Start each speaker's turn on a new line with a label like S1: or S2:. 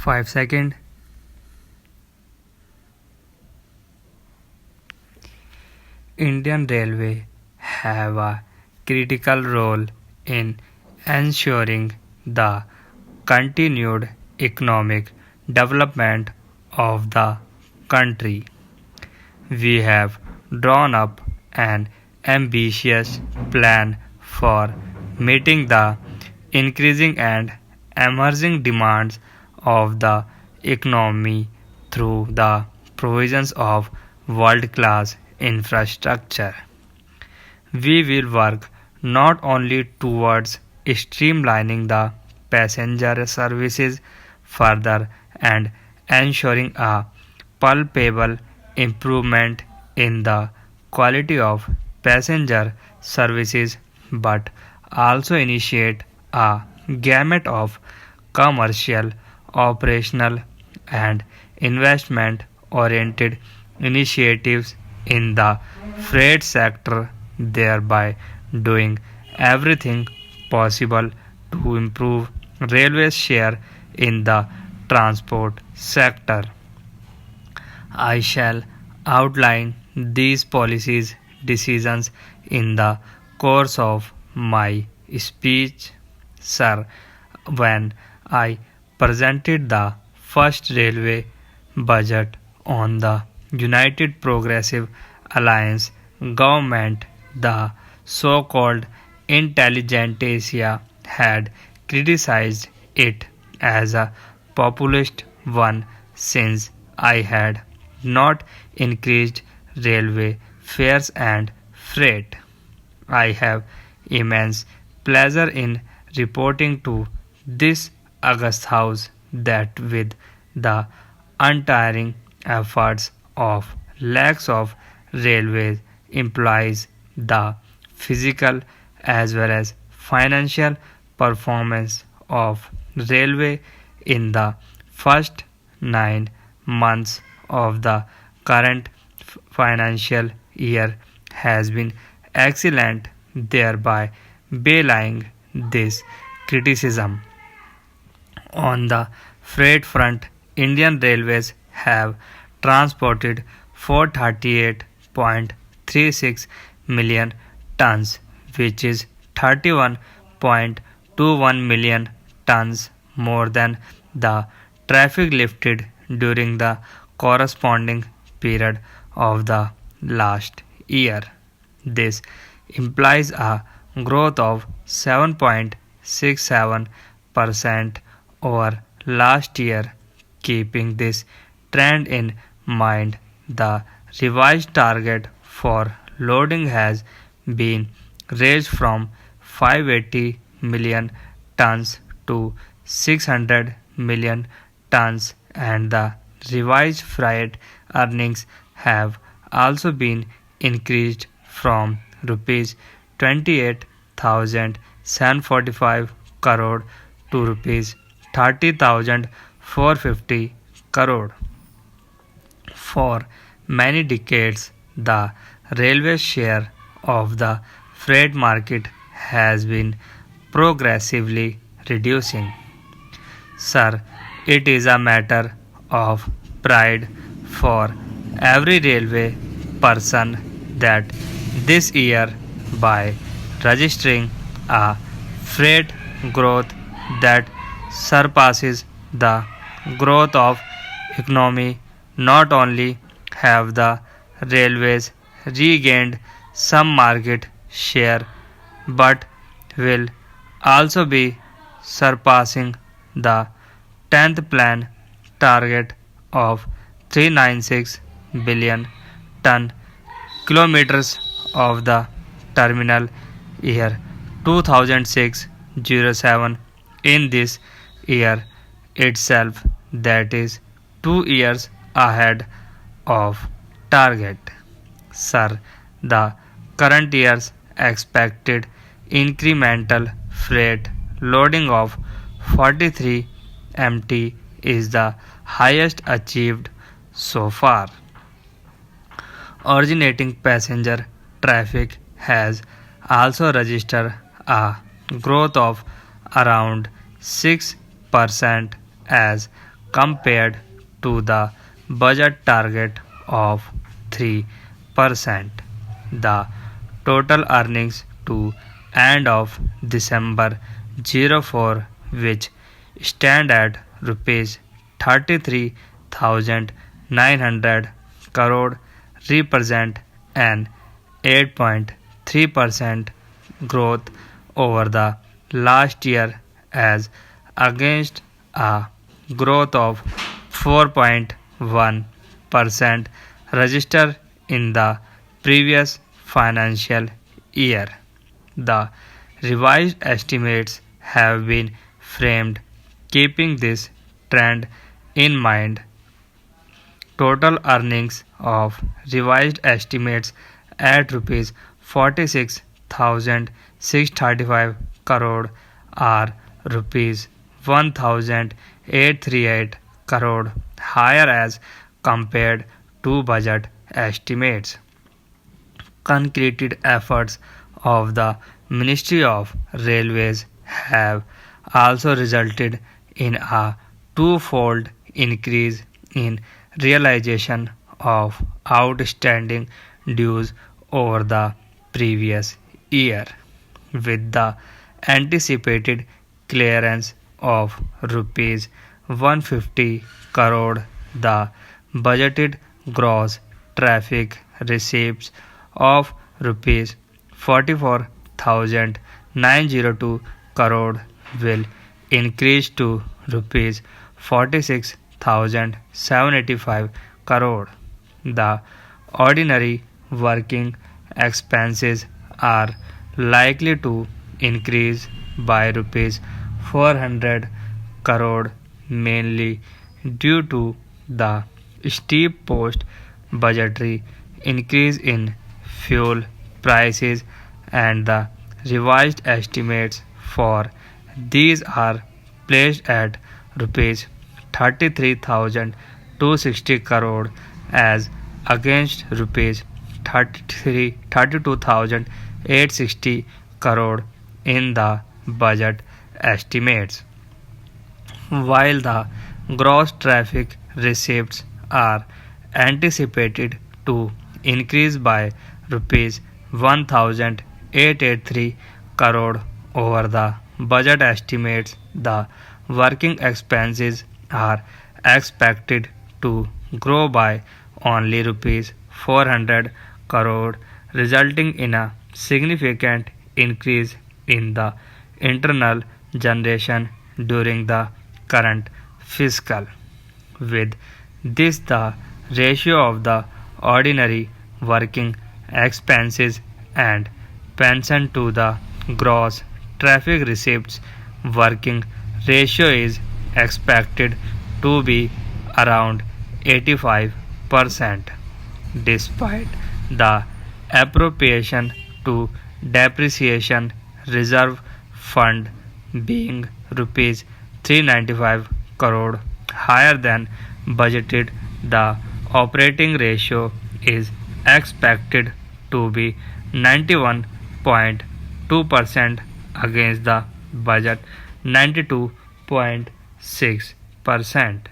S1: 5 seconds. Indian Railway have a critical role in ensuring the continued economic development of the country. We have drawn up an ambitious plan for meeting the increasing and emerging demands of the economy through the provisions of world-class infrastructure. We will work not only towards streamlining the passenger services further and ensuring a palpable improvement in the quality of passenger services but also initiate a gamut of commercial, operational, and investment oriented initiatives in the freight sector, thereby doing everything possible to improve railways' share in the transport sector. I shall outline these policies decisions in the course of my speech, sir, when I presented the first railway budget on the United Progressive Alliance government. The so-called intelligentsia had criticized it as a populist one since I had not increased railway fares and freight. I have immense pleasure in reporting to this august house that with the untiring efforts of lakhs of railway employees, the physical as well as financial performance of railway in the first 9 months of the current financial year has been excellent, thereby belying this criticism. On the freight front, Indian Railways have transported 438.36 million tons, which is 31.21 million tons more than the traffic lifted during the corresponding period of the last year. This implies a growth of 7.67% over last year. Keeping this trend in mind, the revised target for loading has been raised from 580 million tons to 600 million tons, and the revised freight earnings have also been increased from rupees 28,745 crore to rupees 30,450 crore. For many decades, the railway share of the freight market has been progressively reducing. Sir, it is a matter of pride for every railway person that this year, by registering a freight growth that surpasses the growth of economy, not only have the railways regained some market share but will also be surpassing the 10th plan target of 396 billion ton kilometers of the terminal year 2006-07 in this year itself, that is 2 years ahead of target. Sir, the current year's expected incremental freight loading of 43 mt is the highest achieved so far. Originating passenger traffic has also registered a growth of around 6% as compared to the budget target of 3%. The total earnings to end of December 04, which stand at rupees 33,900 crore, represent an 8.3% growth over the last year as against a growth of 4.1% registered in the previous financial year. The revised estimates have been framed keeping this trend in mind. Total earnings of revised estimates at rupees 46,635 crore are rupees 1,838 crore higher as compared to budget estimates. Concreted efforts of the Ministry of Railways have also resulted in a twofold increase in realization of outstanding dues over the previous year, with the anticipated clearance of rupees 150 crore. The budgeted gross traffic receipts of rupees 44,902 crore will increase to rupees 46,785 crore. The ordinary working expenses are likely to increase by rupees 400 crore, mainly due to the steep post-budgetary increase in fuel prices, and the revised estimates for these are placed at rupees 33,260 crore as against rupees 32,860 crore in the budget estimates. While the gross traffic receipts are anticipated to increase by rupees 1,883 crore over the budget estimates, the working expenses are expected to grow by only rupees 400 crore, resulting in a significant increase in the internal generation during the current fiscal. With this, the ratio of the ordinary working expenses and pension to the gross traffic receipts working ratio is expected to be around 85%. Despite the appropriation to depreciation reserve fund being rupees 395 crore higher than budgeted, the operating ratio is expected to be 91.2% against the budget 92.6%.